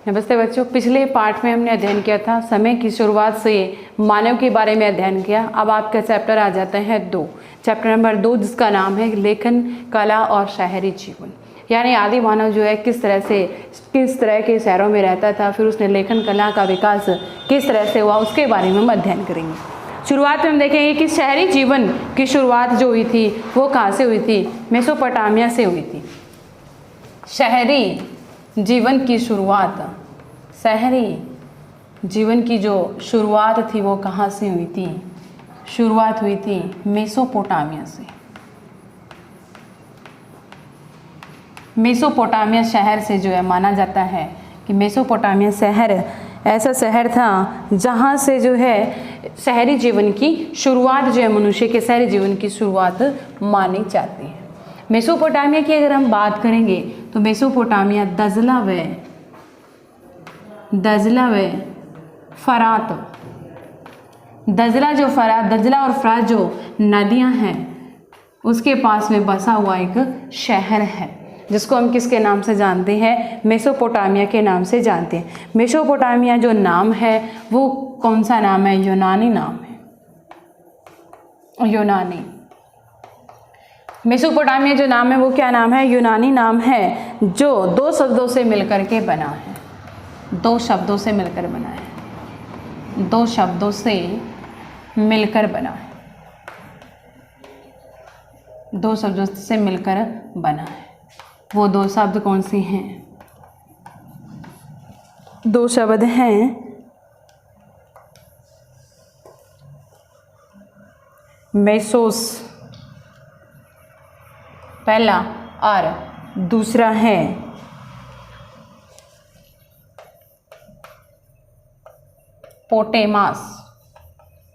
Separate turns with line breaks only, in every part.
नमस्ते बच्चों, पिछले पाठ में हमने अध्ययन किया था समय की शुरुआत से मानव के बारे में अध्ययन किया। अब आपका चैप्टर आ जाते हैं 2, चैप्टर नंबर 2, जिसका नाम है लेखन कला और शहरी जीवन। यानी आदि मानव जो है किस तरह के शहरों में रहता था, फिर उसने लेखन कला का विकास किस तरह से हुआ, उसके बारे में हम अध्ययन करेंगे। शुरुआत में हम देखेंगे कि शहरी जीवन की शुरुआत जो हुई थी वो कहाँ से हुई थी? मेसोपोटामिया से हुई थी। शहरी जीवन की शुरुआत, शहरी जीवन की जो शुरुआत थी वो कहाँ से हुई थी? शुरुआत हुई थी मेसोपोटामिया से। मेसोपोटामिया शहर से जो है माना जाता है कि मेसोपोटामिया शहर ऐसा शहर था जहाँ से जो है शहरी जीवन की शुरुआत जो है, मनुष्य के शहरी जीवन की शुरुआत मानी जाती है। मेसोपोटामिया की अगर हम बात करेंगे तो मेसोपोटामिया दजला व फरात, दजला और फरात जो नदियां हैं उसके पास में बसा हुआ एक शहर है, जिसको हम किसके नाम से जानते हैं? मेसोपोटामिया के नाम से जानते हैं। मेसोपोटामिया जो नाम है वो कौन सा नाम है? यूनानी नाम है। यूनानी मेसोपोटामिया जो नाम है वो क्या नाम है? यूनानी नाम है, जो 2 शब्दों से मिलकर के बना है। 2 शब्दों से मिलकर बना है। 2 शब्दों से मिलकर बना है। 2 शब्दों से मिलकर बना है। वो 2 शब्द कौन से हैं? 2 शब्द हैं मेसोस पहला, और दूसरा है पोटेमास।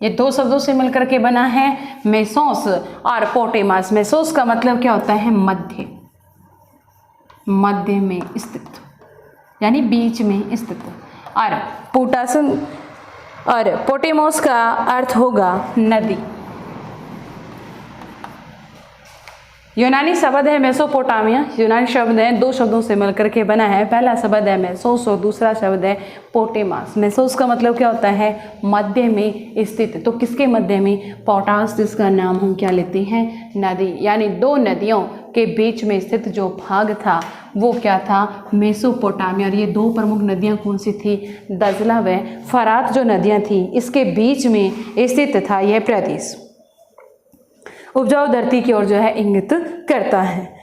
ये 2 शब्दों से मिलकर के बना है मेसोस और पोटेमास। मेसोस का मतलब क्या होता है? मध्य में स्थित, यानी बीच में स्थित। और पोटेमोस का अर्थ होगा नदी। यूनानी शब्द है मेसोपोटामिया। यूनानी शब्द है, 2 शब्दों से मिलकर के बना है। पहला शब्द है मेसोस और दूसरा शब्द है पोटेमास। मेसोस का मतलब क्या होता है? मध्य में स्थित। तो किसके मध्य में? पोटास, जिसका नाम हम क्या लेते हैं? नदी। यानी 2 नदियों के बीच में स्थित जो भाग था वो क्या था? मेसोपोटामिया। और ये 2 प्रमुख नदियाँ कौन सी थी? दजला व फरात जो नदियाँ थी, इसके बीच में स्थित था यह प्रदेश। उपजाऊ धरती की ओर जो है इंगित करता है।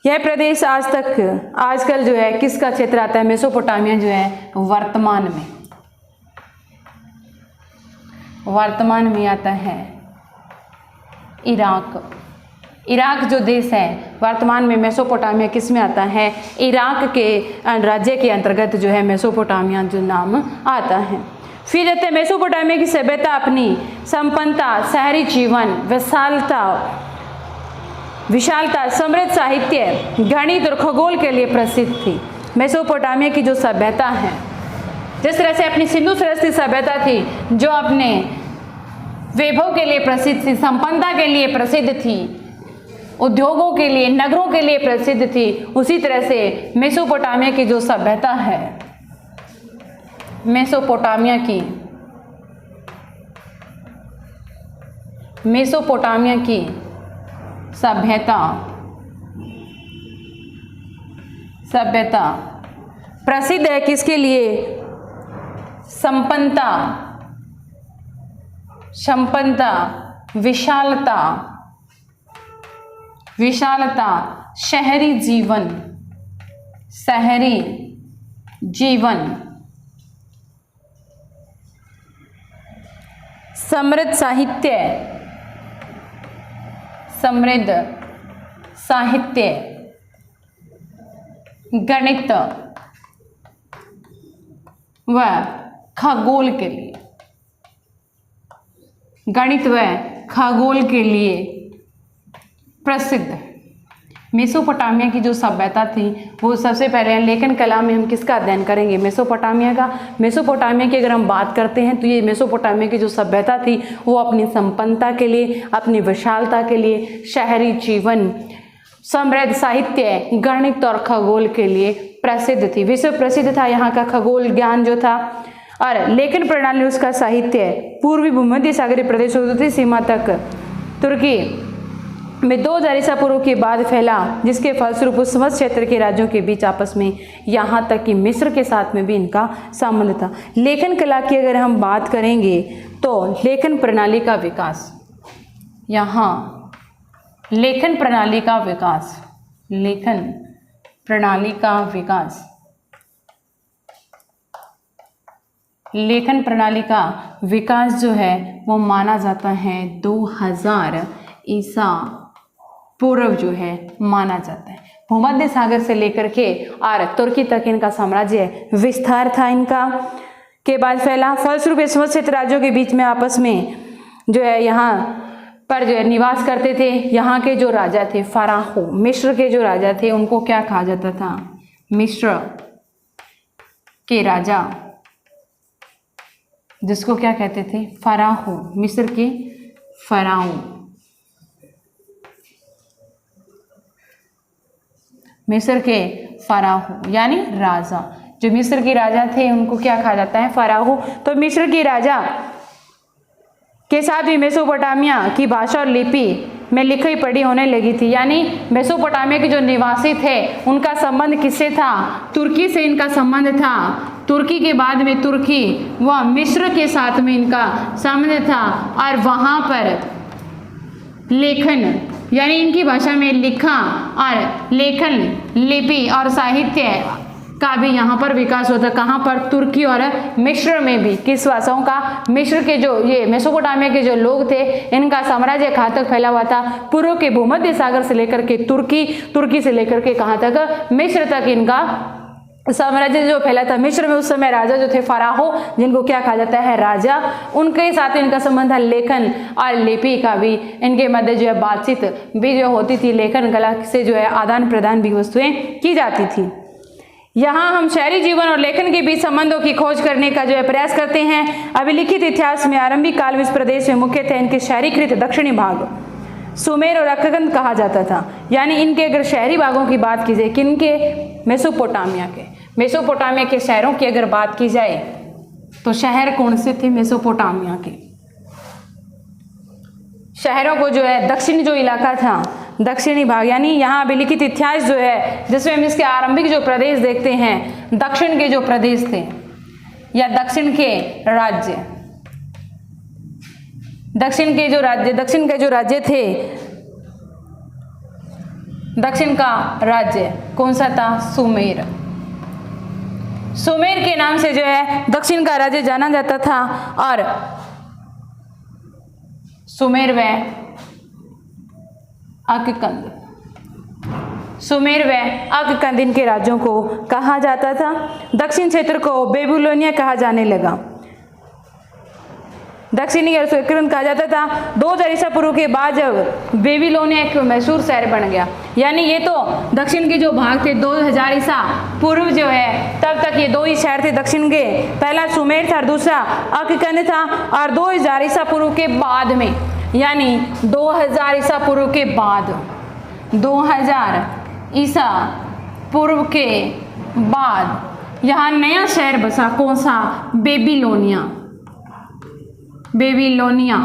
यह प्रदेश आजकल जो है किसका क्षेत्र आता है? मेसोपोटामिया जो है वर्तमान में आता है इराक जो देश है वर्तमान में मेसोपोटामिया किस में आता है? इराक के राज्य के अंतर्गत जो है मेसोपोटामिया जो नाम आता है। फिर रहते हैं मेसोपोटामिया की सभ्यता अपनी संपन्नता, शहरी जीवन, विशालता, समृद्ध साहित्य, गणित और खगोल के लिए प्रसिद्ध थी। मेसोपोटामिया की जो सभ्यता है, जिस तरह से अपनी सिंधु सृष्टि सभ्यता थी जो अपने वैभव के लिए प्रसिद्ध थी, संपन्नता के लिए प्रसिद्ध थी, उद्योगों के लिए, नगरों के लिए प्रसिद्ध थी, उसी तरह से मेसोपोटामिया की जो सभ्यता है, मेसोपोटामिया की सभ्यता प्रसिद्ध है किसके लिए? संपन्नता, विशालता, शहरी जीवन, समृद्ध साहित्य, गणित व खगोल के लिए प्रसिद्ध। मेसोपोटामिया की जो सभ्यता थी वो सबसे पहले लेखन कला में हम किसका अध्ययन करेंगे? मेसोपोटामिया का। मेसोपोटामिया की अगर हम बात करते हैं तो ये मेसोपोटामिया की जो सभ्यता थी वो अपनी संपन्नता के लिए, अपनी विशालता के लिए, शहरी जीवन, समृद्ध साहित्य, गणित और खगोल के लिए प्रसिद्ध थी, विश्व प्रसिद्ध था यहाँ का खगोल ज्ञान जो था। और लेखन प्रणाली उसका साहित्य पूर्वी भूमध्य सागरीय प्रदेशों से सीमा तक तुर्की में 2000 ईसा पूर्व के बाद फैला, जिसके फलस्वरूप उस समस्त क्षेत्र के राज्यों के बीच आपस में, यहाँ तक कि मिस्र के साथ में भी इनका संबंध था। लेखन कला की अगर हम बात करेंगे तो लेखन प्रणाली का विकास, यहाँ लेखन प्रणाली का विकास, लेखन प्रणाली का विकास, लेखन प्रणाली का विकास जो है वो माना जाता है 2000 ईसा पूर्व जो है माना जाता है। भूमध्य सागर से लेकर के और तुर्की तक इनका साम्राज्य विस्तार था इनका, के बाद फैला। फलस्वरूप इस क्षेत्र राज्यों के बीच में आपस में जो है यहाँ पर जो है निवास करते थे। यहाँ के जो राजा थे फराहो, मिस्र के जो राजा थे उनको क्या कहा जाता था? मिस्र के राजा, जिसको क्या कहते थे? फराहो, मिस्र के फराओ, मिस्र के फराहो यानी राजा। जो मिस्र के राजा थे उनको क्या कहा जाता है? फराहो। तो मिस्र के राजा के साथ भी मेसोपोटामिया की भाषा और लिपि में लिखी पढ़ी होने लगी थी। यानी मेसोपोटामिया के जो निवासी थे उनका संबंध किससे था? तुर्की से इनका संबंध था। तुर्की के बाद में तुर्की व मिस्र के साथ में इनका संबंध था और वहाँ पर लेखन यानी इनकी भाषा में लिखा और लेखन, लिपि और साहित्य का भी यहाँ पर विकास होता। कहाँ पर? तुर्की और मिस्र में भी। किस भाषाओं का? मिस्र के जो ये मेसोपोटामिया के जो लोग थे इनका साम्राज्य कहाँ तक फैला हुआ था? पूर्व के भूमध्य सागर से लेकर के तुर्की, तुर्की से लेकर के कहाँ तक? मिस्र तक इनका साम्राज्य जो फैला था। मिस्र में उस समय राजा जो थे फराहो, जिनको क्या कहा जाता है? राजा, उनके साथ इनका संबंध है। लेखन और लिपि का भी इनके मध्य जो है बातचीत भी जो होती थी, लेखन कला से जो है आदान प्रदान भी वस्तुएं की जाती थी। यहाँ हम शहरी जीवन और लेखन के बीच संबंधों की खोज करने का जो है प्रयास करते हैं। अभिलिखित इतिहास में आरंभिक काल में इस प्रदेश में मुख्यतः इनके शहरीकृत दक्षिणी भाग सुमेर और अककंद कहा जाता था। यानी इनके अगर शहरी भागों की बात की जाए, किनके? मेसोपोटामिया के। मेसोपोटामिया के शहरों की अगर बात की जाए तो शहर कौन से थे? मेसोपोटामिया के शहरों को जो है दक्षिणी जो इलाका था, दक्षिणी भाग, यानी यहाँ अभिलिखित इतिहास जो है जिसमें हम इसके आरंभिक जो प्रदेश देखते हैं, दक्षिण के जो प्रदेश थे या दक्षिण के राज्य, दक्षिण के जो राज्य थे, दक्षिण का राज्य कौन सा था? सुमेर। सुमेर के नाम से जो है दक्षिण का राज्य जाना जाता था और सुमेर व अककंद, सुमेर व अककंद इनके राज्यों को कहा जाता था। दक्षिण क्षेत्र को बेबीलोनिया कहा जाने लगा, दक्षिणी अककंद कहा जाता था। 2000 ईसा पूर्व के बाद जब बेबीलोनिया एक मशहूर शहर बन गया, यानी ये तो दक्षिण के जो भाग थे 2000 ईसा पूर्व जो है तब तक ये दो ही शहर थे दक्षिण के, पहला सुमेर था और दूसरा अककंद था। और 2000 ईसा पूर्व के बाद में, यानी 2000 ईसा पूर्व के बाद, 2000 ईसा पूर्व के बाद यहाँ नया शहर बसा। कौन सा? बेबीलोनिया। बेबीलोनिया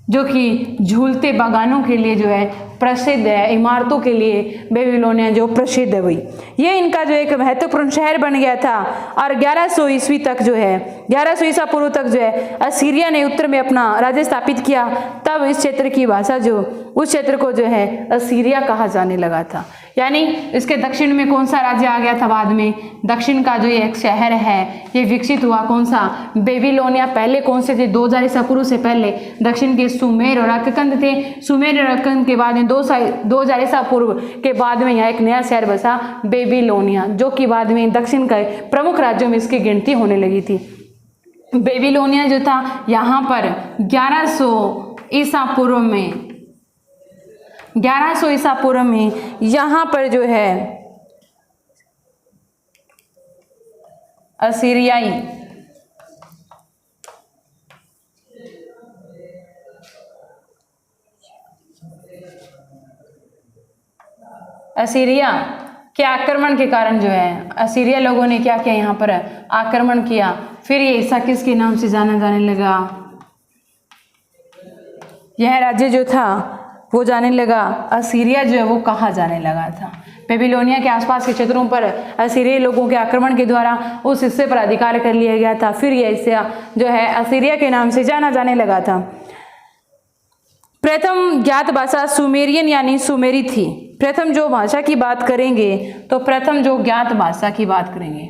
जो कि झूलते बागानों के लिए जो है प्रसिद्ध है, इमारतों के लिए बेबीलोनिया जो प्रसिद्ध हुई। ये इनका जो एक महत्वपूर्ण शहर बन गया था। और 1100 ईस्वी तक जो है, 1100 ईसा पूर्व तक जो है असीरिया ने उत्तर में अपना राज्य स्थापित किया। तब इस क्षेत्र की भाषा जो, उस क्षेत्र को जो है असीरिया कहा जाने लगा था। यानी इसके दक्षिण में कौन सा राज्य आ गया था? बाद में दक्षिण का जो ये एक शहर है ये विकसित हुआ। कौन सा? बेबीलोनिया। पहले कौन से थे? 2000 ईसा पूर्व से पहले दक्षिण के सुमेर और अककंद थे। सुमेर और अककंद के बाद में 2000 ईसा पूर्व के बाद में यहाँ एक नया शहर बसा बेबीलोनिया, जो कि बाद में दक्षिण के प्रमुख राज्यों में इसकी गिनती होने लगी थी। बेबीलोनिया जो था यहाँ पर 1100 ईसा पूर्व में, 1100 ईसा पूर्व में यहाँ पर जो है असीरियाई असीरिया के आक्रमण के कारण जो है असीरिया लोगों ने क्या किया, यहाँ पर आक्रमण किया। फिर ये ईसा किसके नाम से जाना जाने लगा, यह राज्य जो था वो जाने लगा, असीरिया जो है वो कहा जाने लगा था। बेबीलोनिया के आसपास के क्षेत्रों पर असीरिया लोगों के आक्रमण के द्वारा उस हिस्से पर अधिकार कर लिया गया था। फिर यह हिस्सा जो है असीरिया के नाम से जाना जाने लगा था। प्रथम ज्ञात भाषा सुमेरियन यानी सुमेरी थी। प्रथम जो भाषा की बात करेंगे तो प्रथम जो ज्ञात भाषा की बात करेंगे,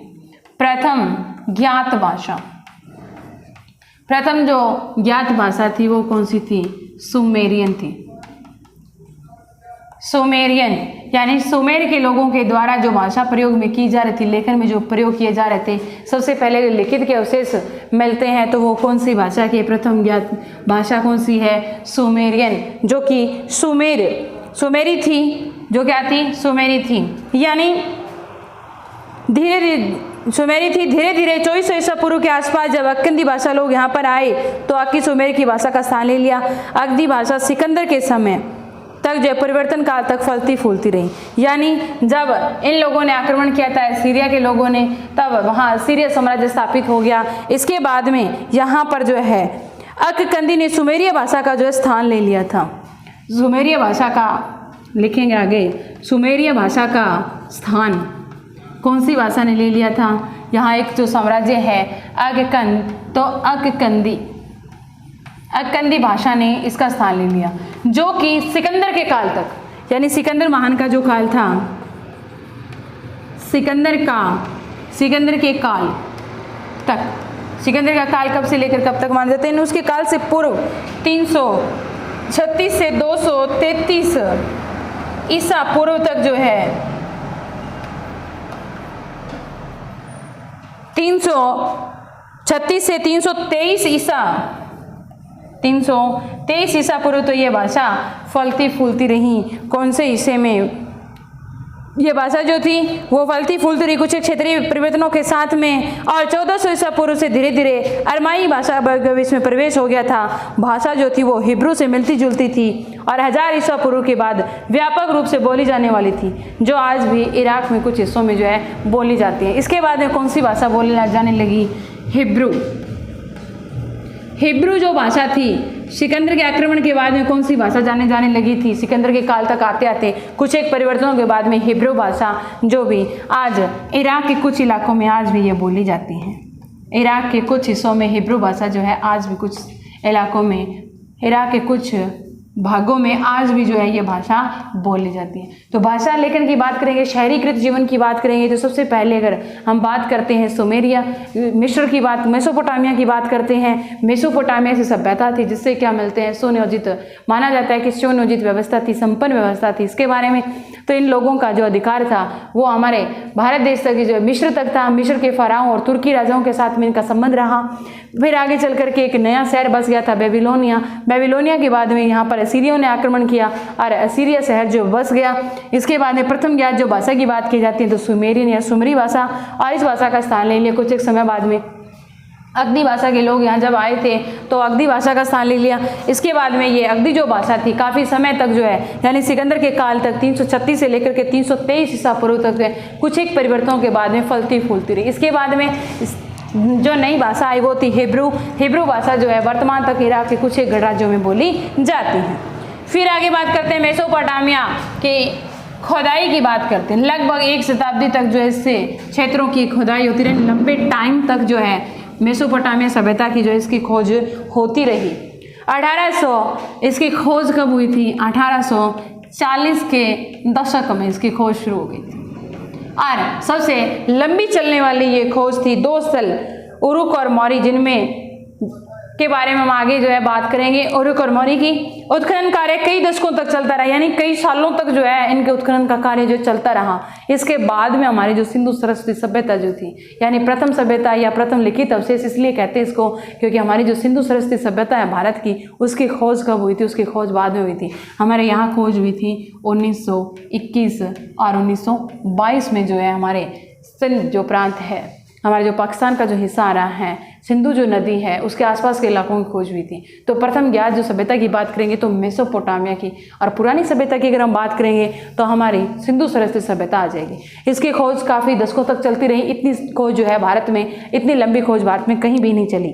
प्रथम ज्ञात भाषा, प्रथम जो ज्ञात भाषा थी वो कौन सी थी, सुमेरियन थी। सुमेरियन यानी सुमेर के लोगों के द्वारा जो भाषा प्रयोग में की जा रही थी, लेखन में जो प्रयोग किए जा रहे थे, सबसे पहले लिखित के अवशेष मिलते हैं तो वो कौन सी भाषा की प्रथम ज्ञात भाषा कौन सी है, सुमेरियन, जो कि सुमेरी थी, जो क्या थी, सुमेरी थी। यानी सुमेरी थी। धीरे धीरे 2400 ईसा पूर्व के आसपास जब अक्कदी भाषा लोग यहाँ पर आए तो अक्की सुमेर की भाषा का स्थान ले लिया। अक्दी भाषा सिकंदर के समय तक जो परिवर्तन काल तक फलती फूलती रही। यानी जब इन लोगों ने आक्रमण किया था सीरिया के लोगों ने, तब वहाँ सीरिया साम्राज्य स्थापित हो गया। इसके बाद में यहाँ पर जो है अक्कदी ने सुमेरिया भाषा का जो है स्थान ले लिया था। सुमेरिया भाषा का लिखेंगे आगे, सुमेरिया भाषा का स्थान कौन सी भाषा ने ले लिया था, यहाँ एक जो साम्राज्य है अक्कद, तो अक्कदी भाषा ने इसका स्थान ले लिया, जो कि सिकंदर के काल तक, यानी सिकंदर महान का जो काल था, सिकंदर के काल तक, सिकंदर का काल कब से लेकर कब तक मान जाते हैं, उसके काल से पूर्व 336 से 233 ईसा पूर्व तक जो है 336 से 323 ईसा पूर्व तो ये भाषा फलती फूलती रही। कौन से हिस्से में ये भाषा जो थी वो फलती फूलती रही, कुछ क्षेत्रीय परिवर्तनों के साथ में, और 1400 ईसा पूर्व से धीरे धीरे अरमाई भाषा इसमें प्रवेश हो गया था। भाषा जो थी वो हिब्रू से मिलती जुलती थी और 1000 ईसा पूर्व के बाद व्यापक रूप से बोली जाने वाली थी, जो आज भी इराक में कुछ हिस्सों में जो है बोली जाती है। इसके बाद में कौन सी भाषा बोली जाने लगी, हिब्रू। हिब्रू जो भाषा थी सिकंदर के आक्रमण के बाद में कौन सी भाषा जाने लगी थी, सिकंदर के काल तक आते आते कुछ एक परिवर्तनों के बाद में हिब्रू भाषा जो भी आज इराक के कुछ इलाकों में आज भी ये बोली जाती है। इराक के कुछ हिस्सों में हिब्रू भाषा जो है आज भी कुछ इलाकों में, इराक के कुछ भागों में आज भी जो है ये भाषा बोली जाती है। तो भाषा लेखन की बात करेंगे, शहरीकृत जीवन की बात करेंगे, तो सबसे पहले अगर हम बात करते हैं सुमेरिया, मिस्र की बात, मेसोपोटामिया की बात करते हैं। मेसोपोटामिया से सभ्यता थी जिससे क्या मिलते हैं, सुनियोजित, माना जाता है कि सुनियोजित व्यवस्था थी, संपन्न व्यवस्था थी। इसके बारे में तो इन लोगों का जो अधिकार था वो हमारे भारत देश तक जो मिस्र तक था। मिस्र के फराओं और तुर्की राजाओं के साथ में इनका संबंध रहा। फिर आगे चल करके एक नया शहर बस गया था बेबीलोनिया। बेबीलोनिया के बाद में यहाँ पर असीरियों ने आक्रमण किया और असीरिया शहर जो बस गया। इसके बाद में प्रथम ज्ञात जो भाषा की बात की जाती है तो सुमेरियन या सुमरी भाषा, और इस भाषा का स्थान ले लिया कुछ एक समय बाद में अगदी भाषा के लोग यहाँ जब आए थे तो अगदी भाषा का स्थान ले लिया। इसके बाद में ये अगदी जो भाषा थी काफ़ी समय तक जो है यानी सिकंदर के काल तक 336 से लेकर के 323 ईसा पूर्व तक कुछ एक परिवर्तनों के बाद में फलती फूलती रही। इसके बाद में जो नई भाषा आई वो थी हिब्रू। हिब्रू भाषा जो है वर्तमान तक इराक के कुछ एक गणराज्यों में बोली जाती है। फिर आगे बात करते हैं मेसोपोटामिया के खोदाई की बात करते हैं। लगभग 1 शताब्दी तक जो है इससे क्षेत्रों की खोदाई होती रही। लंबे टाइम तक जो है मेसोपोटामिया सभ्यता की जो है इसकी खोज होती रही। 1800 इसकी खोज कब हुई थी, 1840 के दशक में इसकी खोज शुरू हो गई थी। और सबसे लंबी चलने वाली ये खोज थी 2 स्थल उरुक और मौरी, जिनमें के बारे में हम आगे जो है बात करेंगे। उरुक और मौरी की उत्खनन कार्य कई दशकों तक चलता रहा, यानी कई सालों तक जो है इनके उत्खनन का कार्य जो चलता रहा। इसके बाद में हमारी जो सिंधु सरस्वती सभ्यता जो थी, यानी प्रथम सभ्यता या प्रथम लिखित अवशेष इसलिए कहते हैं इसको क्योंकि हमारी जो सिंधु सरस्वती सभ्यता है भारत की, उसकी खोज कब हुई थी, उसकी खोज बाद में हुई थी। हमारे यहाँ खोज हुई थी 1921 और 1922 में जो है हमारे सिंध जो प्रांत है हमारे जो पाकिस्तान का जो हिस्सा आ रहा है, सिंधु जो नदी है उसके आसपास के इलाकों की खोज हुई थी। तो प्रथम ज्ञात जो सभ्यता की बात करेंगे तो मेसोपोटामिया की, और पुरानी सभ्यता की अगर हम बात करेंगे तो हमारी सिंधु सरस्वती सभ्यता आ जाएगी। इसकी खोज काफ़ी दशकों तक चलती रही। इतनी खोज जो है भारत में, इतनी लंबी खोज भारत में कहीं भी नहीं चली।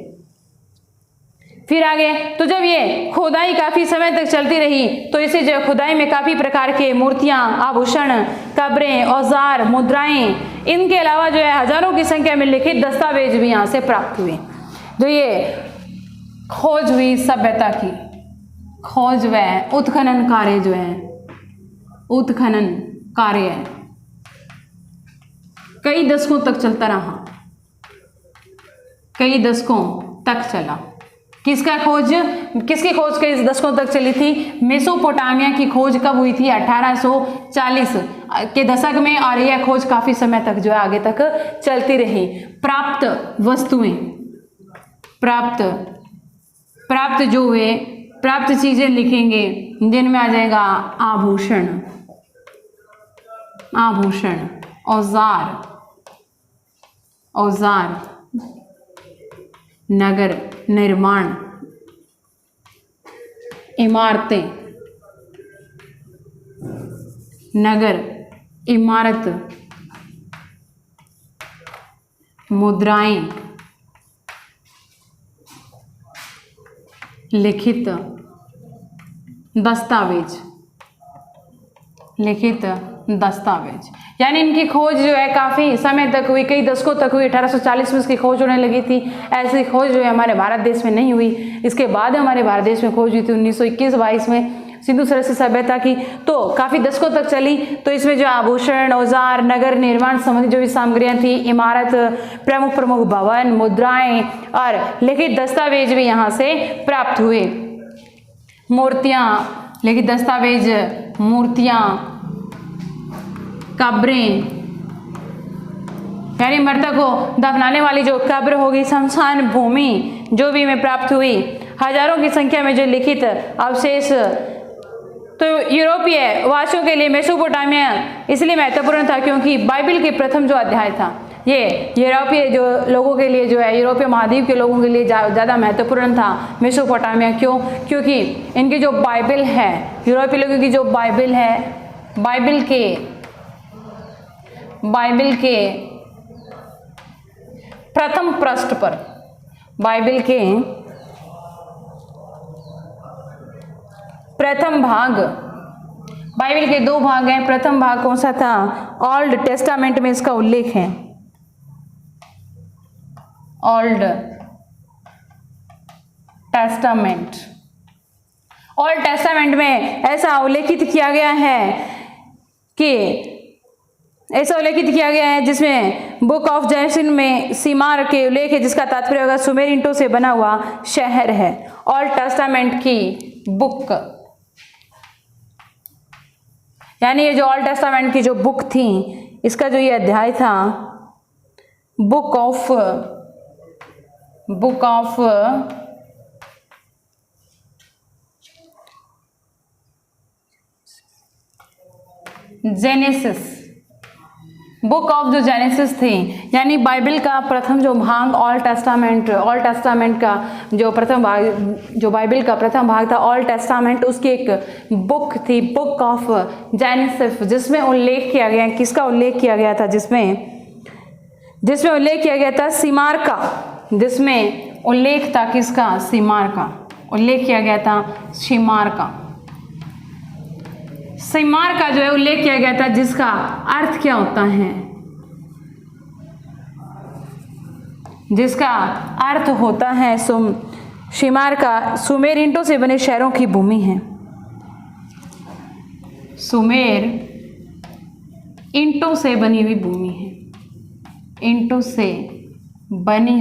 फिर आगे, तो जब ये खुदाई काफ़ी समय तक चलती रही तो इसे जो खुदाई में काफ़ी प्रकार के मूर्तियाँ, आभूषण, कब्रें, औजार, मुद्राएं, इनके अलावा जो है हजारों की संख्या में लिखित दस्तावेज भी यहाँ से प्राप्त हुए। जो ये खोज हुई सभ्यता की, खोज व उत्खनन कार्य जो है, उत्खनन कार्य कई दशकों तक चलता रहा, कई दशकों तक चला। किसकी खोज कई दशकों तक चली थी? मेसोपोटामिया की खोज कब हुई थी? 1840 के दशक में, और यह खोज काफ़ी समय तक जो है आगे तक चलती रही। प्राप्त वस्तुएं, प्राप्त जो हुए, प्राप्त चीज़ें लिखेंगे जिनमें आ जाएगा आभूषण, औजार, नगर निर्माण, इमारतें, नगर इमारत, मुद्राएं, लिखित दस्तावेज, यानी इनकी खोज जो है काफ़ी समय तक हुई, कई दशकों तक हुई। 1840 में इसकी खोज होने लगी थी। ऐसी खोज जो है हमारे भारत देश में नहीं हुई। इसके बाद हमारे भारत देश में खोज हुई थी 1921-22 में सिंधु सरस्वती सभ्यता की, तो काफ़ी दशकों तक चली। तो इसमें जो आभूषण, औजार, नगर निर्माण संबंधी जो भी सामग्रियाँ थी, इमारत, प्रमुख भवन, मुद्राएं और लिखित दस्तावेज भी यहाँ से प्राप्त हुए। मूर्तियाँ, लिखित दस्तावेज, मूर्तियाँ, कब्रें, यानी मृतक को दफनाने वाली जो कब्र होगी, शमशान भूमि जो भी में प्राप्त हुई। हजारों की संख्या में जो लिखित अवशेष, तो यूरोपीय वासियों के लिए मेसोपोटामिया इसलिए महत्वपूर्ण था क्योंकि बाइबल के प्रथम जो अध्याय था ये यूरोपीय जो लोगों के लिए जो है, यूरोपीय महाद्वीप के लोगों के लिए ज़्यादा महत्वपूर्ण था मेसोपोटामिया। क्यों? क्योंकि इनकी जो बाइबल है, यूरोपीय लोगों की जो बाइबल है, बाइबल के प्रथम पृष्ठ पर, बाइबल के प्रथम भाग, बाइबल के 2 भाग हैं। प्रथम भाग कौन सा था? ओल्ड टेस्टामेंट में इसका उल्लेख है। ओल्ड टेस्टामेंट में ऐसा उल्लेखित किया गया है जिसमें बुक ऑफ जैसिन में सीमार के उल्लेख है, जिसका तात्पर्य होगा सुमेर ईंटों से बना हुआ शहर है। ओल्ड टेस्टामेंट की बुक, यानी ये जो ओल्ड टेस्टामेंट की जो बुक थी, इसका जो ये अध्याय था, book of genesis, book of जो जेनेसिस थी, यानी बाइबल का प्रथम जो भाग ओल्ड टेस्टामेंट का जो प्रथम भाग, जो बाइबल का प्रथम भाग था ओल्ड टेस्टामेंट, उसकी एक बुक थी, बुक ऑफ जेनेसिस, जिसमें उल्लेख किया गया, किसका उल्लेख किया गया था? जिसमें उल्लेख किया गया था सीमार का, जिसमें उल्लेख था किसका? सीमार का उल्लेख किया गया था, सीमार का जो है उल्लेख किया गया था, जिसका अर्थ क्या होता है? जिसका अर्थ होता है सीमार का सुमेर ईंटों से बने शहरों की भूमि है। सुमेर ईंटों से बनी हुई भूमि है, ईंटों से बनी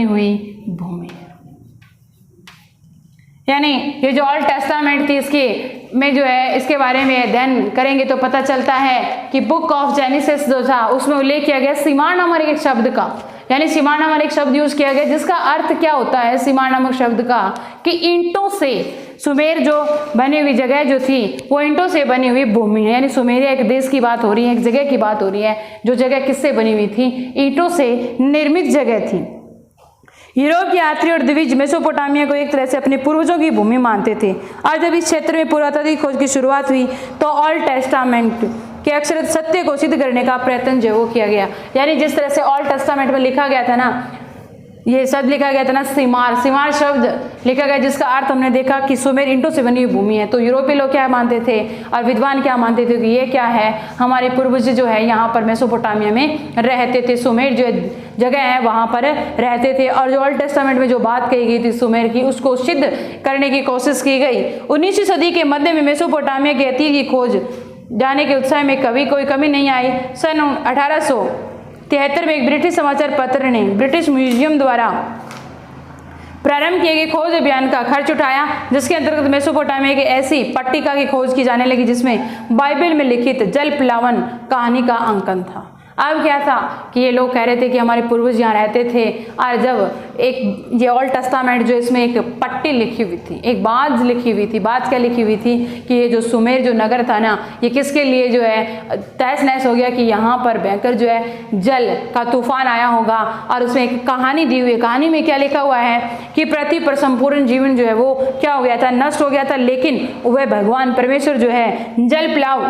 हुई भूमि। यानी ये जो ओल्ड टेस्टामेंट थी, इसके में जो है इसके बारे में अध्ययन करेंगे तो पता चलता है कि बुक ऑफ जेनेसिस जो था उसमें उल्लेख किया गया सीमार नामक एक शब्द का, यानी सीमार नामक एक शब्द यूज किया गया, जिसका अर्थ क्या होता है सीमार नामक शब्द का? कि ईंटों से सुमेर जो बनी हुई जगह जो थी वो ईंटों से बनी हुई भूमि है, यानी सुमेरिया एक देश की बात हो रही है, एक जगह की बात हो रही है जो जगह किससे बनी हुई थी, ईंटों से निर्मित जगह थी। यूरोप के यात्री और द्विज मेसोपोटामिया को एक तरह से अपने पूर्वजों की भूमि मानते थे, और जब इस क्षेत्र में पुरातात्विक खोज की शुरुआत हुई तो ओल्ड टेस्टामेंट के अक्षर सत्य को सिद्ध करने का प्रयत्न जो वो किया गया। यानी जिस तरह से ओल्ड टेस्टामेंट में लिखा गया था ना, ये शब्द लिखा गया था ना सिमार, सिमार शब्द लिखा गया जिसका अर्थ हमने देखा कि सुमेर ईंटों से बनी हुई भूमि है। तो यूरोपीय लोग क्या मानते थे और विद्वान क्या मानते थे कि ये क्या है, हमारे पूर्वज जो है यहाँ पर मेसोपोटामिया में रहते थे, सुमेर जो जगह है वहाँ पर रहते थे। और जो ओल्ड टेस्टामेंट में जो बात कही गई थी सुमेर की, उसको सिद्ध करने की कोशिश की गई। 19वीं सदी के मध्य में मेसोपोटामिया के अतीत की खोज जाने के उत्साह में कभी कोई कमी नहीं आई। सन 1873 में एक ब्रिटिश समाचार पत्र ने ब्रिटिश म्यूजियम द्वारा प्रारंभ किए गए खोज अभियान का खर्च उठाया, जिसके अंतर्गत मेसोपोटामिया की ऐसी पट्टिका की खोज की जाने लगी जिसमें बाइबल में लिखित जल प्लावन कहानी का अंकन था। अब क्या था कि ये लोग कह रहे थे कि हमारे पूर्वज यहाँ रहते थे, और जब एक ये ओल्ड टेस्टामेंट जो इसमें एक पट्टी लिखी हुई थी, एक बात लिखी हुई थी, बात क्या लिखी हुई थी कि ये जो सुमेर जो नगर था ना, ये किसके लिए जो है तहस नहस हो गया कि यहाँ पर भयंकर जो है जल का तूफान आया होगा। और उसमें एक कहानी दी हुई है, कहानी में क्या लिखा हुआ है कि पृथ्वी पर संपूर्ण जीवन जो है वो क्या हो गया था, नष्ट हो गया था, लेकिन वह भगवान परमेश्वर जो है जल प्लाव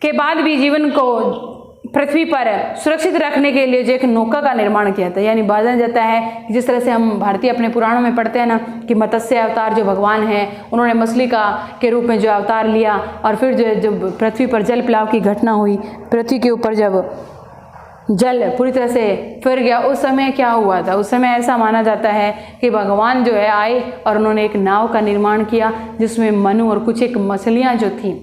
के बाद भी जीवन को पृथ्वी पर सुरक्षित रखने के लिए जो एक नौका का निर्माण किया था। यानी बाजा जाता है जिस तरह से हम भारतीय अपने पुराणों में पढ़ते हैं ना कि मत्स्य अवतार जो भगवान है उन्होंने मछली का के रूप में जो अवतार लिया, और फिर जो जब पृथ्वी पर जल प्लाव की घटना हुई, पृथ्वी के ऊपर जब जल पूरी तरह से फिर गया, उस समय क्या हुआ था, उस समय ऐसा माना जाता है कि भगवान जो है आए और उन्होंने एक नाव का निर्माण किया जिसमें मनु और कुछ एक मछलियाँ जो थी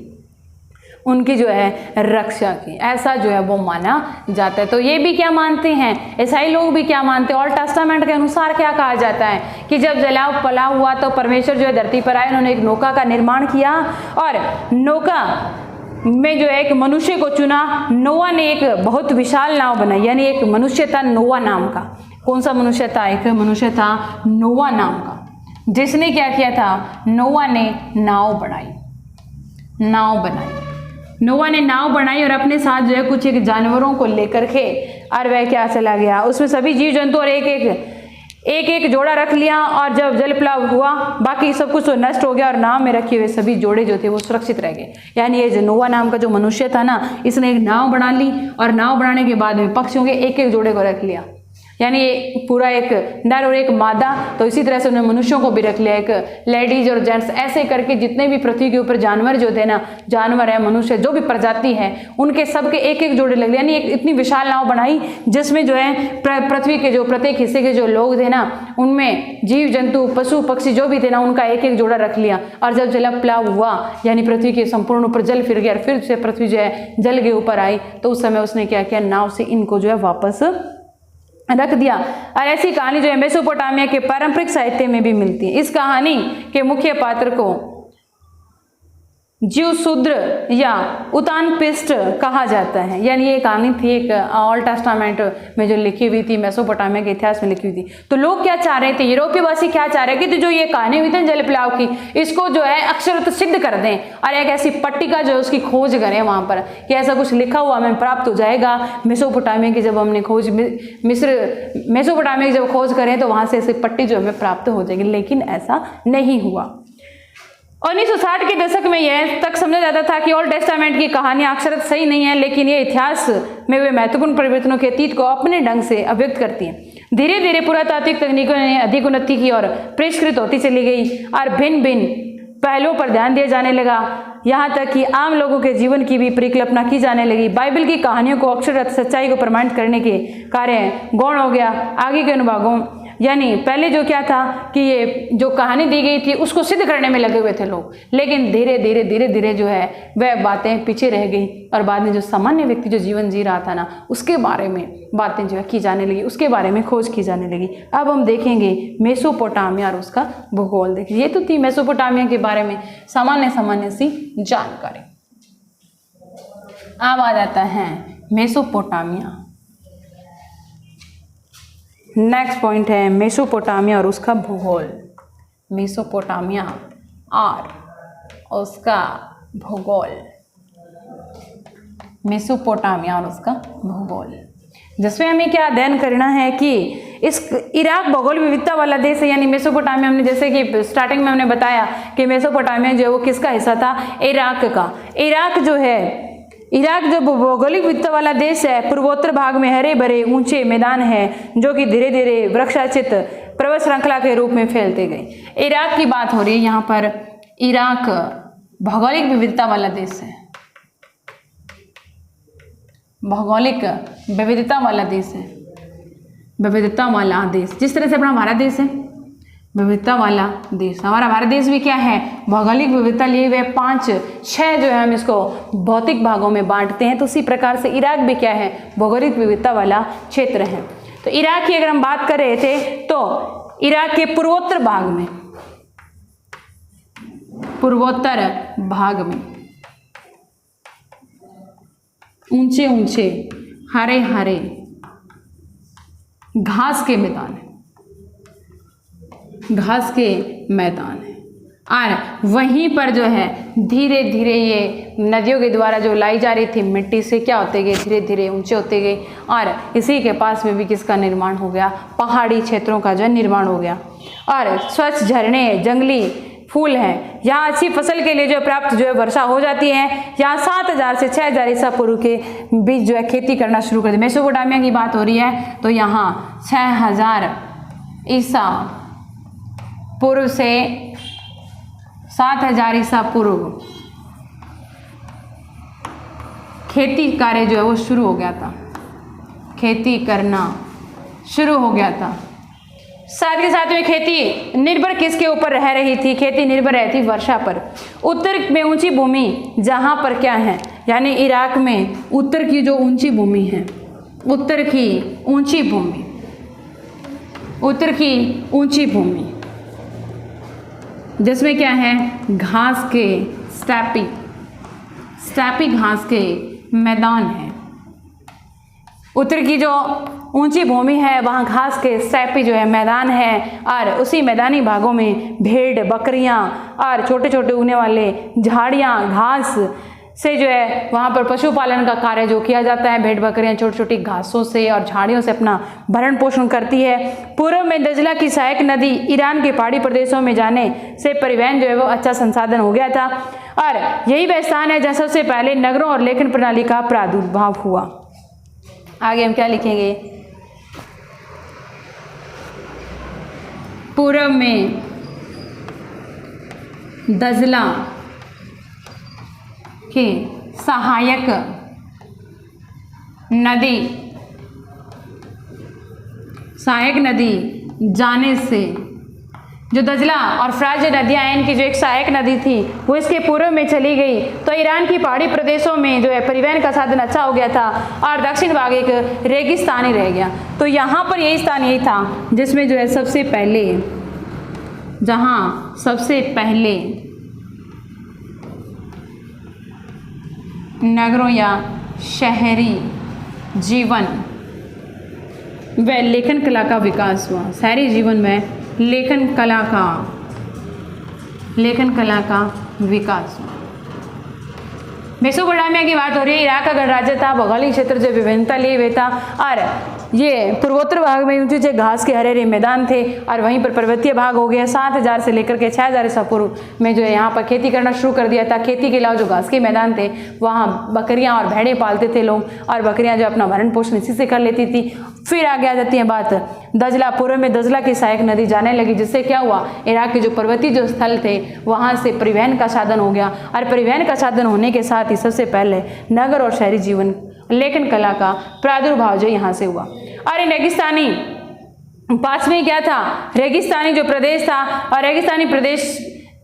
उनकी जो है रक्षा की, ऐसा जो है वो माना जाता है। तो ये भी क्या मानते हैं, ईसाई लोग भी क्या मानते हैं, ओल्ड टेस्टामेंट के अनुसार क्या कहा जाता है कि जब जलाव पलाव हुआ तो परमेश्वर जो है धरती पर आए, उन्होंने एक नौका का निर्माण किया और नौका में जो है एक मनुष्य को चुना। नोआ ने एक बहुत विशाल नाव बनाई, यानी एक मनुष्य था नोआ नाम का। कौन सा मनुष्य था, एक मनुष्य था नोआ नाम का, जिसने क्या किया था, नोआ ने नाव बनाई, नाव बनाई, नोआ ने नाव बनाई और अपने साथ जो है कुछ एक जानवरों को लेकर के और वह क्या चला गया, उसमें सभी जीव जंतु और एक जोड़ा रख लिया। और जब जल प्लाव हुआ बाकी सब कुछ तो नष्ट हो गया और नाव में रखे हुए सभी जोड़े जो थे वो सुरक्षित रह गए। यानी ये जो नोआ नाम का जो मनुष्य था ना, इसने एक नाव बना ली और नाव बनाने के बाद में पक्षियों के एक जोड़े को रख लिया, यानी पूरा एक नर और एक मादा। तो इसी तरह से उन्होंने मनुष्यों को भी रख लिया, एक लेडीज और जेंट्स, ऐसे करके जितने भी पृथ्वी के ऊपर जानवर जो थे ना, जानवर है मनुष्य जो भी प्रजाति है उनके सबके एक जोड़े लग लिया। यानी एक इतनी विशाल नाव बनाई जिसमें जो है पृथ्वी के जो प्रत्येक हिस्से के जो लोग थे ना, उनमें जीव जंतु पशु पक्षी जो भी थे ना, उनका एक जोड़ा रख लिया। और जब जल प्लाव हुआ यानी पृथ्वी के संपूर्ण ऊपर जल फिर गया, फिर से पृथ्वी जो है जल के ऊपर आई, तो उस समय उसने क्या किया, नाव से इनको जो है वापस रख दिया। और ऐसी कहानी जो है मेसोपोटामिया के पारंपरिक साहित्य में भी मिलती है। इस कहानी के मुख्य पात्र को जीवशूद्र या उतानपिस्ट कहा जाता है। यानी ये कहानी थी एक ओल्ड टेस्टामेंट में जो लिखी हुई थी, मेसोपोटामिया के इतिहास में लिखी हुई थी। तो लोग क्या चाह रहे थे, यूरोपीय वासी क्या चाह रहे थे कि जो ये कहानी हुई थी जल प्लाव की, इसको जो है अक्षरत सिद्ध कर दें और एक ऐसी पट्टिका जो है उसकी खोज करें वहाँ पर कि ऐसा कुछ लिखा हुआ हमें प्राप्त हो जाएगा। मेसोपोटामिया की जब हमने खोज मेसोपोटामिया की जब खोज करें तो वहाँ से ऐसी पट्टी जो हमें प्राप्त हो जाएगी, लेकिन ऐसा नहीं हुआ। 1960 के दशक में यह तक समझा जाता था कि ओल्ड टेस्टामेंट की कहानियां अक्षरत सही नहीं है, लेकिन ये इतिहास में वे महत्वपूर्ण परिवर्तनों के अतीत को अपने ढंग से अभिव्यक्त करती हैं। धीरे धीरे पुरातात्विक तकनीकों ने अधिक उन्नति की और परिष्कृत होती चली गई और भिन्न भिन्न पहलुओं पर ध्यान दिया जाने लगा, यहाँ तक कि आम लोगों के जीवन की भी परिकल्पना की जाने लगी। बाइबल की कहानियों को अक्षरत सच्चाई को प्रमाणित करने के कार्य गौण हो गया। आगे के अनुभागों यानी पहले जो क्या था कि ये जो कहानी दी गई थी उसको सिद्ध करने में लगे हुए थे लोग, लेकिन धीरे धीरे जो है वह बातें पीछे रह गई और बाद में जो सामान्य व्यक्ति जो जीवन जी रहा था ना, उसके बारे में बातें जो है की जाने लगी, उसके बारे में खोज की जाने लगी। अब हम देखेंगे मेसोपोटामिया और उसका भूगोल। देखिए ये तो थी मेसोपोटामिया के बारे में सामान्य सी जानकारी। अब आ जाता है मेसोपोटामिया। नेक्स्ट पॉइंट है मेसोपोटामिया और उसका भूगोल। मेसोपोटामिया और उसका भूगोल, मेसोपोटामिया और उसका भूगोल, जिसमें हमें क्या अध्ययन करना है कि इस इराक भौगोलिक विविधता वाला देश है। यानी मेसोपोटामिया, हमने जैसे कि स्टार्टिंग में हमने बताया कि मेसोपोटामिया जो है वो किसका हिस्सा था, इराक का। इराक जो है, इराक जो भौगोलिक विविधता वाला देश है, पूर्वोत्तर भाग में हरे भरे ऊंचे मैदान है जो कि धीरे धीरे वृक्षाचित पर्वत श्रृंखला के रूप में फैलते गए। इराक की बात हो रही है यहाँ पर। इराक भौगोलिक विविधता वाला देश है, भौगोलिक विविधता वाला देश है, विविधता वाला देश, जिस तरह से अपना भारत देश है विविधता वाला देश। हमारा भारत देश भी क्या है, भौगोलिक विविधता लिए हुए 5-6 जो है हम इसको भौतिक भागों में बांटते हैं। तो उसी प्रकार से इराक भी क्या है, भौगोलिक विविधता वाला क्षेत्र है। तो इराक की अगर हम बात कर रहे थे तो इराक के पूर्वोत्तर भाग में, पूर्वोत्तर भाग में ऊंचे ऊंचे हरे हरे घास के मैदान है, घास के मैदान है। और वहीं पर जो है धीरे धीरे ये नदियों के द्वारा जो लाई जा रही थी मिट्टी से क्या होते गए, धीरे धीरे ऊंचे होते गए। और इसी के पास में भी किसका निर्माण हो गया, पहाड़ी क्षेत्रों का जो निर्माण हो गया। और स्वच्छ झरने, जंगली फूल हैं। यहाँ अच्छी फसल के लिए जो प्राप्त जो है वर्षा हो जाती है। यहाँ 7000 से 6000 ईसा पूर्व के बीच जो है खेती करना शुरू कर दी। मेसोपोटामिया की बात हो रही है तो यहाँ 6000 ईसा पूर्व से 7000 ईसा पूर्व खेती कार्य जो है वो शुरू हो गया था, खेती करना शुरू हो गया था। साथ के साथ में खेती निर्भर किसके ऊपर रह रही थी, खेती निर्भर रहती वर्षा पर। उत्तर में ऊंची भूमि जहाँ पर क्या है, यानी इराक में उत्तर की जो ऊंची भूमि है, उत्तर की ऊंची भूमि, उत्तर की ऊंची भूमि जिसमें क्या है, घास के स्टैपी घास के मैदान है। उत्तर की जो ऊंची भूमि है वहाँ घास के स्टैपी जो है मैदान है। और उसी मैदानी भागों में भेड़, बकरियाँ और छोटे छोटे उगने वाले झाड़ियाँ, घास से जो है वहाँ पर पशुपालन का कार्य जो किया जाता है। भेड़ बकरियाँ छोटी छोटी घासों से और झाड़ियों से अपना भरण पोषण करती है। पूर्व में दजला की सहायक नदी ईरान के पहाड़ी प्रदेशों में जाने से परिवहन जो है वो अच्छा संसाधन हो गया था। और यही वह स्थान है जहाँ सबसे पहले नगरों और लेखन प्रणाली का प्रादुर्भाव हुआ। आगे हम क्या लिखेंगे, पूर्व में दजला के सहायक नदी जाने से, जो दजला और फ्राज नदियाँ हैं इनकी जो एक सहायक नदी थी वो इसके पूर्व में चली गई। तो ईरान की पहाड़ी प्रदेशों में जो है परिवहन का साधन अच्छा हो गया था और दक्षिण भाग एक रेगिस्तानी रह गया। तो यहाँ पर यही स्थान यही था जिसमें जो है सबसे पहले, जहाँ सबसे पहले नगरों या शहरी जीवन व लेखन कला का विकास हुआ। शहरी जीवन में लेखन कला का विकास हुआ। मेसोपोटामिया की बात हो रही है। इराक का गणराज्य था, भौगोलिक क्षेत्र जो विभिन्नता लिए हुए था और ये पूर्वोत्तर भाग में ऊंचे ऊंचे घास के हरे हरे मैदान थे और वहीं पर पर्वतीय भाग हो गया। 7000 से लेकर के 6000 ईसा पूर्व में जो है यहाँ पर खेती करना शुरू कर दिया था। खेती के अलावा जो घास के मैदान थे वहाँ बकरियाँ और भेड़ें पालते थे लोग और बकरियाँ जो अपना भरण पोषण इसी से कर लेती थी। फिर आगे आ जाती है बात दजला। पूर्व में दजला की सहायक नदी जाने लगी जिससे क्या हुआ, इराक के जो पर्वतीय जो स्थल थे वहाँ से परिवहन का साधन हो गया और परिवहन का साधन होने के साथ ही सबसे पहले नगर और शहरी जीवन लेखन कला का प्रादुर्भाव जो यहाँ से हुआ। और रेगिस्तानी पास में क्या था, रेगिस्तानी जो प्रदेश था और रेगिस्तानी प्रदेश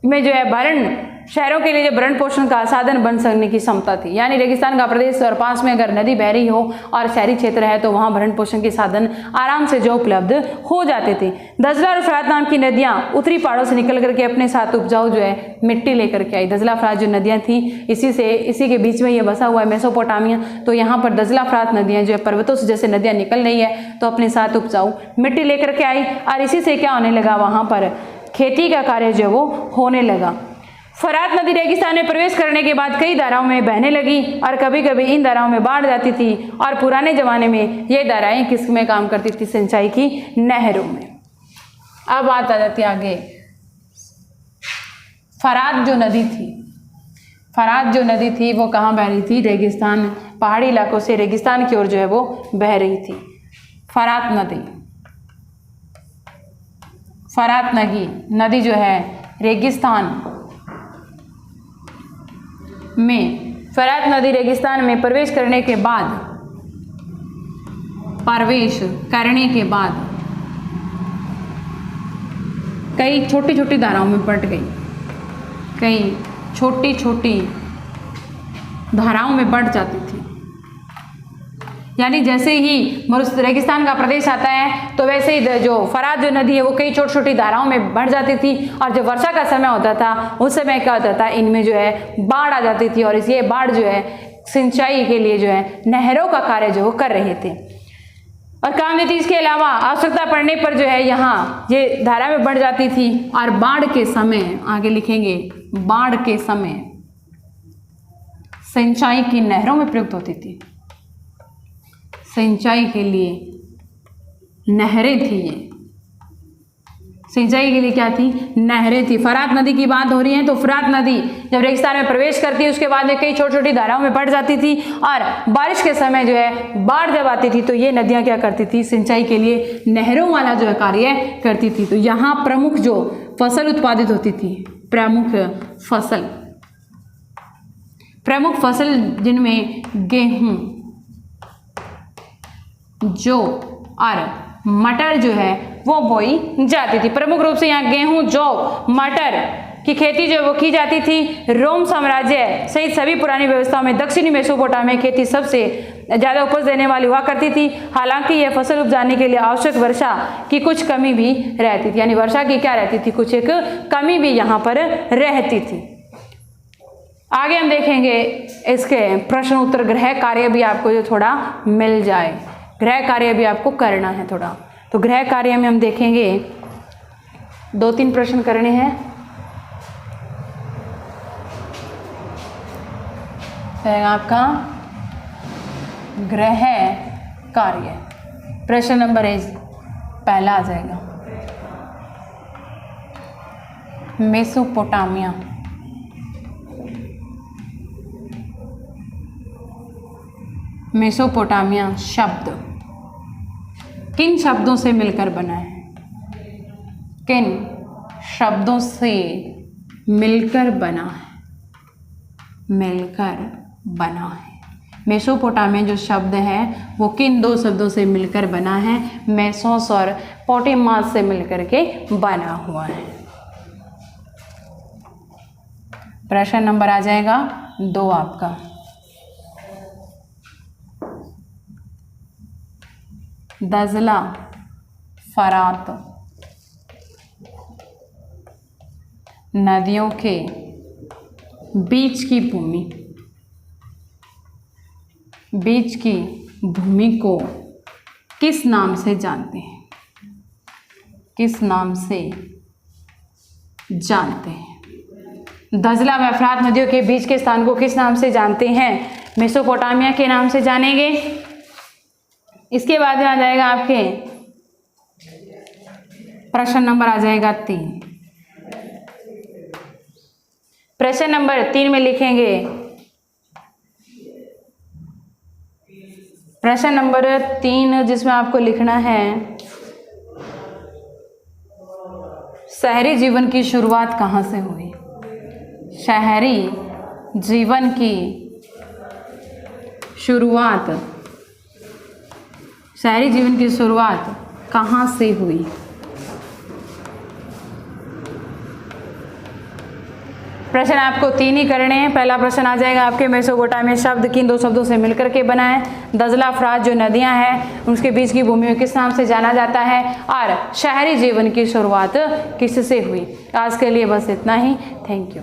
में जो है भरण शहरों के लिए जो भरण पोषण का साधन बन सकने की क्षमता थी। यानी रेगिस्तान का प्रदेश और पास में अगर नदी बह रही हो और शहरी क्षेत्र है तो वहाँ भरण पोषण के साधन आराम से जो उपलब्ध हो जाते थे। दजला और फरात नाम की नदियाँ उत्तरी पहाड़ों से निकल करके अपने साथ उपजाऊ जो है मिट्टी लेकर के आई। दजला फरात जो नदियाँ थी इसी के बीच में ये बसा हुआ है मेसोपोटामिया। तो यहाँ पर दजला फरात नदियाँ जो है पर्वतों से जैसे नदियाँ निकल रही है तो अपने साथ उपजाऊ मिट्टी लेकर के आई और इसी से क्या होने लगा, वहाँ पर खेती का कार्य जो वो होने लगा। फरात नदी रेगिस्तान में प्रवेश करने के बाद कई धाराओं में बहने लगी और कभी कभी इन धाराओं में बाढ़ जाती थी और पुराने जमाने में ये धाराएं किस में काम करती थी? सिंचाई की नहरों में। अब बात आ जाती है आगे। फरात जो नदी थी वो कहाँ बह रही थी? रेगिस्तान, पहाड़ी इलाकों से रेगिस्तान की ओर जो है वो बह रही थी। फरात नदी जो है रेगिस्तान में प्रवेश करने के बाद कई छोटी छोटी धाराओं में बट गई, कई छोटी छोटी धाराओं में बढ़ जाती थी। यानी जैसे ही रेगिस्तान का प्रदेश आता है तो वैसे ही जो फरात जो नदी है वो कई छोटी छोटी धाराओं में बढ़ जाती थी और जब वर्षा का समय होता था उस समय क्या होता था? इनमें जो है बाढ़ आ जाती थी और ये बाढ़ जो है सिंचाई के लिए जो है नहरों का कार्य जो वो कर रहे थे और काम देती। इसके अलावा आवश्यकता पड़ने पर जो है यहाँ ये धारा में बढ़ जाती थी और बाढ़ के समय, आगे लिखेंगे, बाढ़ के समय सिंचाई की नहरों में प्रयुक्त होती थी। सिंचाई के लिए नहरें थी, ये सिंचाई के लिए क्या थी? नहरें थी। फरात नदी की बात हो रही है तो फरात नदी जब रेगिस्तान में प्रवेश करती है उसके बाद में कई छोटी छोटी धाराओं में बढ़ जाती थी और बारिश के समय जो है बाढ़ जब आती थी तो ये नदियां क्या करती थी? सिंचाई के लिए नहरों वाला जो है कार्य करती थी। तो यहाँ प्रमुख जो फसल उत्पादित होती थी, प्रमुख फसल जिनमें गेहूं, जौ और मटर जो है वो बोई जाती थी। प्रमुख रूप से यहाँ गेहूं, जौ, मटर की खेती जो वो की जाती थी। रोम साम्राज्य सहित सभी पुरानी व्यवस्थाओं में दक्षिणी मेसोपोटामिया में खेती सबसे ज़्यादा उपज देने वाली हुआ करती थी। हालांकि यह फसल उपजाने के लिए आवश्यक वर्षा की कुछ कमी भी रहती थी, यानी वर्षा की क्या रहती थी? कुछ एक कमी भी यहाँ पर रहती थी। आगे हम देखेंगे इसके प्रश्न उत्तर, गृह कार्य भी आपको जो थोड़ा मिल जाए, गृह कार्य भी आपको करना है थोड़ा। तो गृह कार्य में हम देखेंगे 2-3 प्रश्न करने हैं। आपका गृह कार्य प्रश्न नंबर पहला आ जाएगा। मेसोपोटामिया शब्द किन शब्दों से मिलकर बना है? किन शब्दों से मिलकर बना है? मेसोपोटामिया जो शब्द है वो किन 2 शब्दों से मिलकर बना है? मेसोस और पोटेमास से मिलकर के बना हुआ है। प्रश्न नंबर आ जाएगा 2 आपका। दजला, फरात नदियों के बीच की भूमि को किस नाम से जानते हैं? दजला व फरात नदियों के बीच के स्थान को किस नाम से जानते हैं? मेसोपोटामिया के नाम से जानेंगे। इसके बाद में आ जाएगा आपके प्रश्न नंबर आ जाएगा 3। प्रश्न नंबर 3 में लिखेंगे, प्रश्न नंबर 3 जिसमें आपको लिखना है शहरी जीवन की शुरुआत कहाँ से हुई? शहरी जीवन की शुरुआत कहाँ से हुई? प्रश्न आपको 3 ही करने हैं। पहला प्रश्न आ जाएगा आपके मेसोपोटामिया शब्द किन 2 शब्दों से मिलकर के बना है? दजला फरात जो नदियां हैं उसके बीच की भूमि को किस नाम से जाना जाता है? और शहरी जीवन की शुरुआत किससे हुई? आज के लिए बस इतना ही। Thank you.